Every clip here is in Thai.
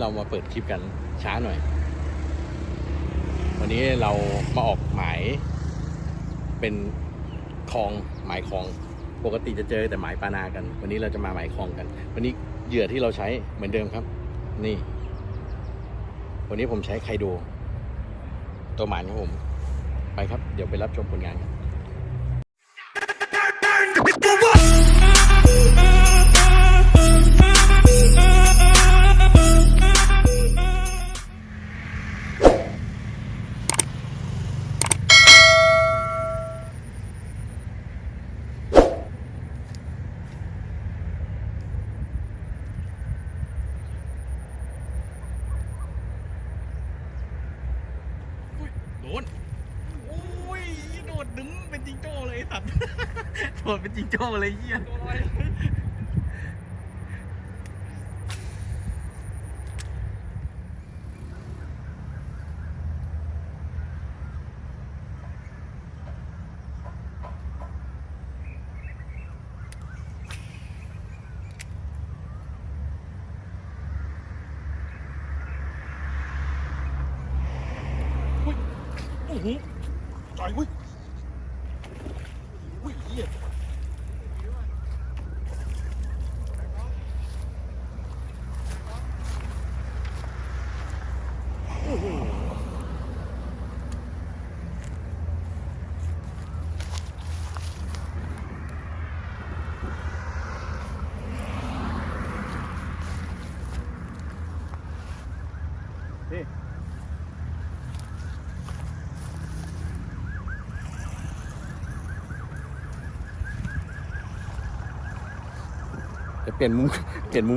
เรามาเปิดคลิปกันช้าหน่อยวันนี้เรามาออกหมายเป็นคลองหมายคลองปกติจะเจอแต่หมายปานากันวันนี้เราจะมาหมายคลองกันวันนี้เหยื่อที่เราใช้เหมือนเดิมครับนี่วันนี้ผมใช้ไคโดตัวหมานครับผมไปครับเดี๋ยวไปรับชมผลงานกันโดนโอ้ยโดดดึงเป็นจิงโจ้เลยสัตว์โดดเป็นจิงโจ้เลยเหี้ยจ่อยเว้ยอุ้ยเหี้ยโอ้โหนี่จะเปลี่ยนมุ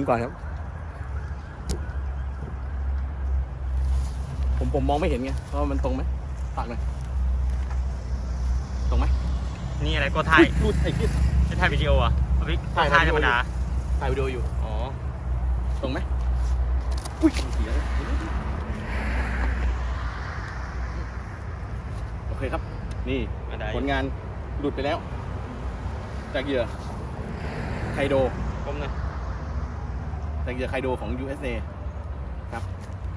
มก่อนครับผมมองไม่เห็นไงเพราะมันตรงไหมฝากหน่อยตรงไหม นี่อะไรก็ถ่าย รูดไอ้ที่ จะถ่ายวิดีโออ่ะวิถ่ายธรรมดา ถ่ายวิดีโออยู่ อ๋อ ตรงไหมอุ้ยเสียเลยโอเคครับนี่ผลงานหลุดไปแล้วจากเหยื่อไคโดก้มนะจากเหยื่อไคโดของ USA ครับ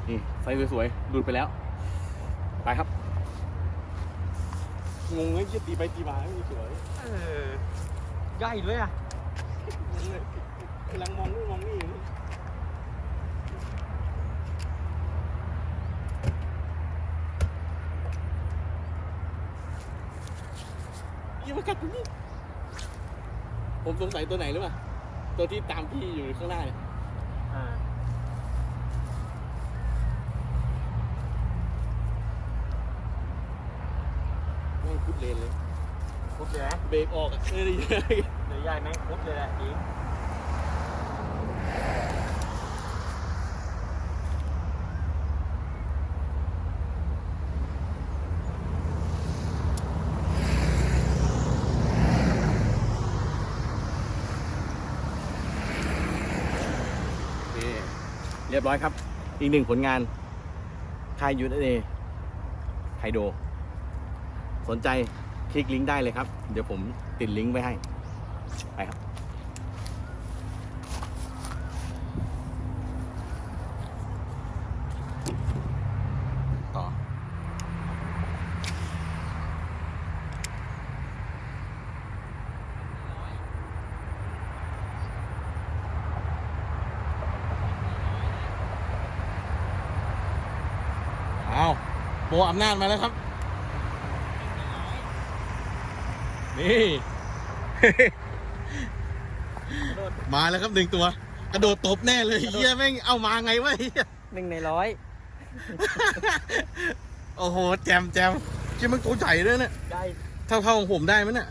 นี่ไซส์สวยๆหลุดไปแล้วไปครับงงเลยตีไปตีมาไม่สวยใหญ่ด้วยอ่ะงงเลยกำลังมองนู่นมองนี่อยู่นี่มากัดตรงนี้ผมสงสัยตัวไหนหรือเปล่าตัวที่ตามพี่อยู่ข้างหน้าเนี่ยไม่พุดเลนเลยพุดเลยนะเบรกออกอ่ะเดี๋ยวใหญ่ไหมพุดเลยแหละจริงเรียบร้อยครับอีกหนึ่งผลงานค่ายUSAไคโดสนใจคลิกลิงก์ได้เลยครับเดี๋ยวผมติดลิงก์ไว้ให้ไปครับต่อเอาโบอำนาจมาแล้วครับนี่ มาแล้วครับหนึ่งตัวกระโดดตบแน่เลยเฮียแม่งเอามาไงวะเฮีย1 ใน 100โอ้โหแจมคิดมันตัวใหญ่ด้วยเนี่ยได้เท่าของผมได้ไหมเนี่ย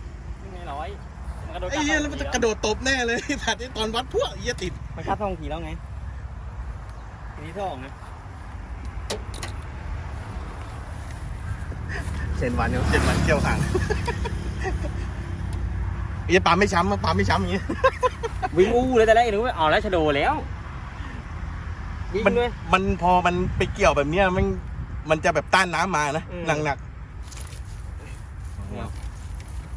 1 ใน 100ไอ้เฮียแล้วมันจะกระโดดตบแน่เลยถัดตอนวัดพวกเฮียติดมันคัดทองทีแล้วไงทีที่2นะเซนวันเนี่ย7 วันเกี่ยวหางไอ้ปลาไม่ช้ำปลาไม่ช้ำอย่างนี้วิ่งอู้เลยแต่แรกนึกว่าอ๋อแล้วชะโดแล้ววิ่งด้วยมันพอมันไปเกี่ยวแบบเนี้ยมันจะแบบต้านน้ำมานะหนัก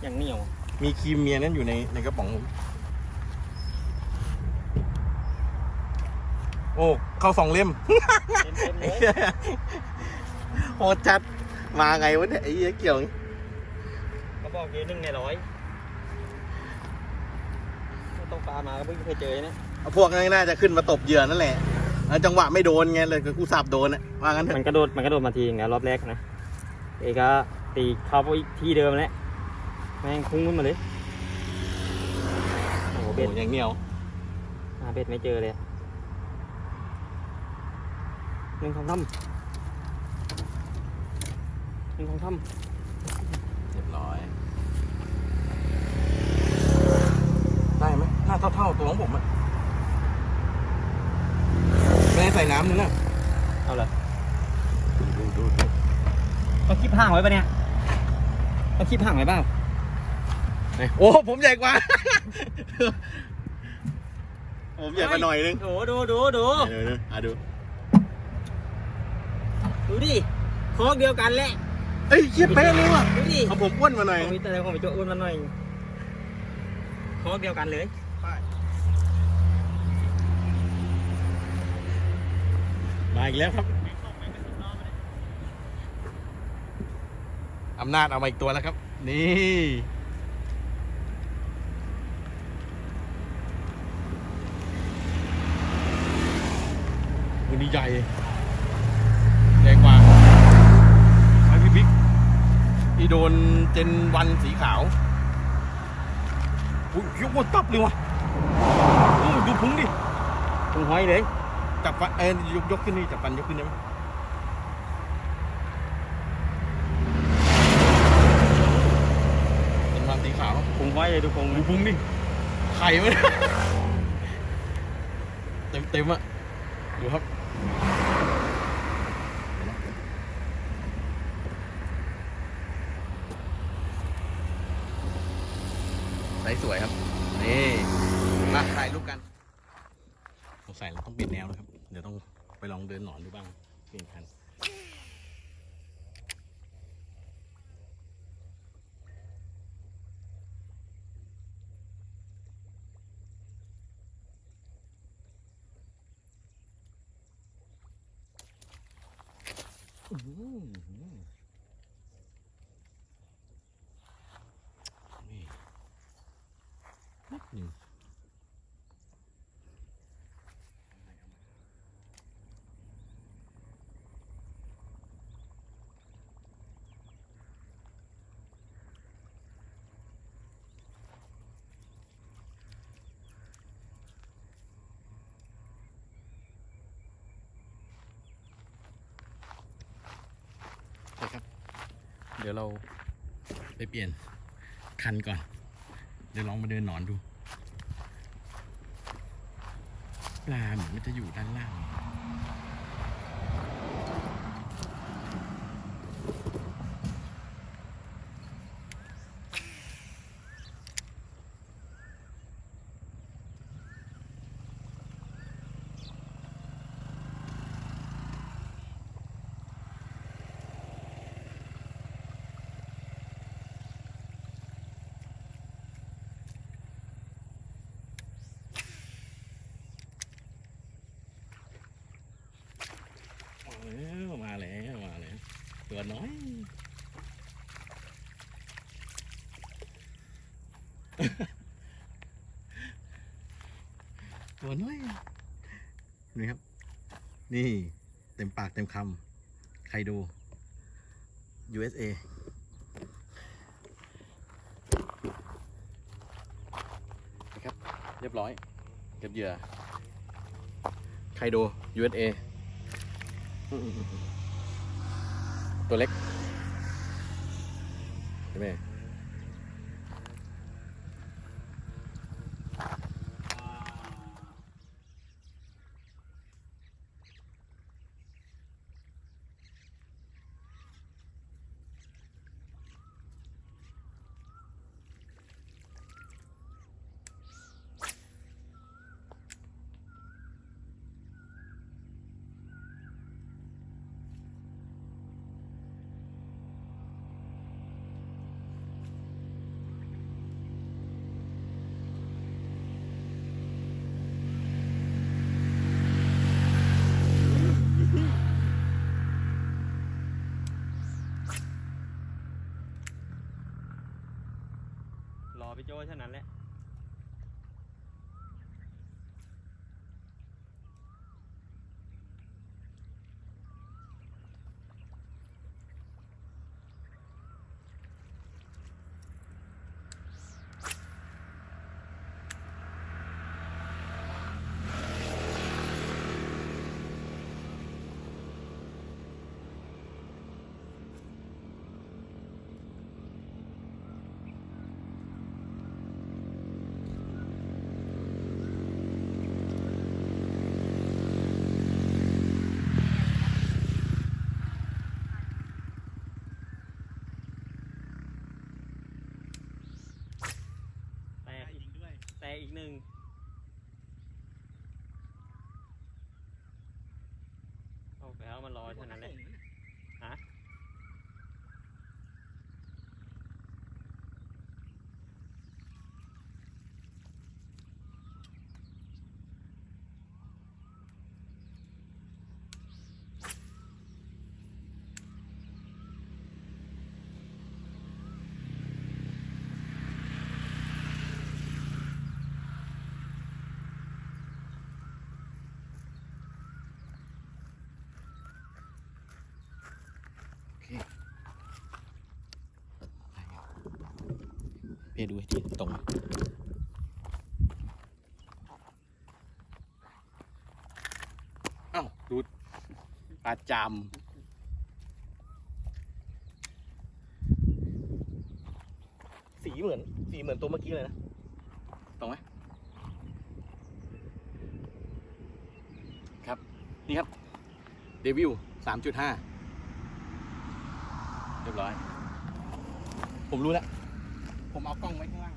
อย่างเหนียวมีครีมเมียนั่นอยู่ในกระป๋องผม โอ้เข้า2 เล่ม เต็มๆเลย โหดจัดมาไงวะเนี่ยไอ้เหี้ยเกี่ยว เขาบอกเย1 ใน 100ต้องปลามาก็เพิ่งเคยเจอเนี่ย พวกนั้นน่าจะขึ้นมาตบเหยื่อนั่นแหละแล้วจังหวะไม่โดนไงเลยกูสับโดนอะว่างั้นเถ มัน อะ กระโดดมาทีนึงนะรอบแรกนะเอก็ตีเข้าไปอีกที่เดิมแล้วแม่งคุ้งขึ้นมาเลยโอ้โห โอ้ เบ็ด อย่างเหนียว หาเบ็ดไม่เจอเลยหนึ่งทองทำหนึ่งทองท เรียบร้อยได้ไหมหน้าเท่าตัวของผมอะไม่ได้ใส่น้ำนึงอะ ำเอาเลย ดู ต้องคีบห่างไว้ปะเนี่ยต้องคีบห่างไว้เปล่า โอ้ผมใหญ่กว่า ผมใหญ่กว่าหน่อยนึง ดูดู เดี๋ยวดู ดูดิคอกเดียวกันแหละ เอ้ยเชี่ยเป๊ะเลยว่ะ ดูดิ เอาผมอ้วนมาหน่อย ของมิเตอร์ของมิโจอ้วนมาหน่อยคอกเดียวกันเลย มาอีกแล้วครับอำนาจเอามาอีกตัวแล้วครับ นี่ตัวนี้ใหญ่ใหญ่กว่าไอ้พี่บิ๊กที่โดนเจนวันสีขาวอุ้ยยกวนตับเลยว่ะดูพุงดิ ตรงห้อยเลย จับฟันยกขึ้นนี่จับฟันยกขึ้นได้ไหมเป็นวันสีขาว ตรงห้อยเลยดูตรง ดูพุงดิไข่ไหมเต็มอ่ะดูครับใสสวยครับนี่มาถ่ายรูปกันสงสัยเราต้องเปลี่ยนแนวนะครับเดี๋ยวต้องไปลองเดินหนอนดูบ้างเปลี่ยนคันนี่นิดหนึ่งใช่ครับ เดี๋ยวเราไปเปลี่ยนคันก่อน เดี๋ยวลองมาเดินหนอนดูปลาเหมือนมันจะอยู่ด้านล่างมาแล้วตัวน้อย ตัวน้อยนี่ครับ นี่เต็มปากเต็มคำใครดู USA นะครับ เรียบร้อยเก็บเหยื่อใครดู USA ตัวเล็กใช่ไหม พี่โจ้เท่านั้นแหละแตกอีกด้วยแตกอีกหนึ่งเอาไปเอามันรอเท่านั้นแหละฮะพี่ดูให้ทีตรงอ้าวดูปลาจามสีเหมือนตัวเมื่อกี้เลยนะตรงไหมครับนี่ครับเดวิล 3.5 เรียบร้อยผมรู้แล้วผมเอากล้องไว้ข้างล่าง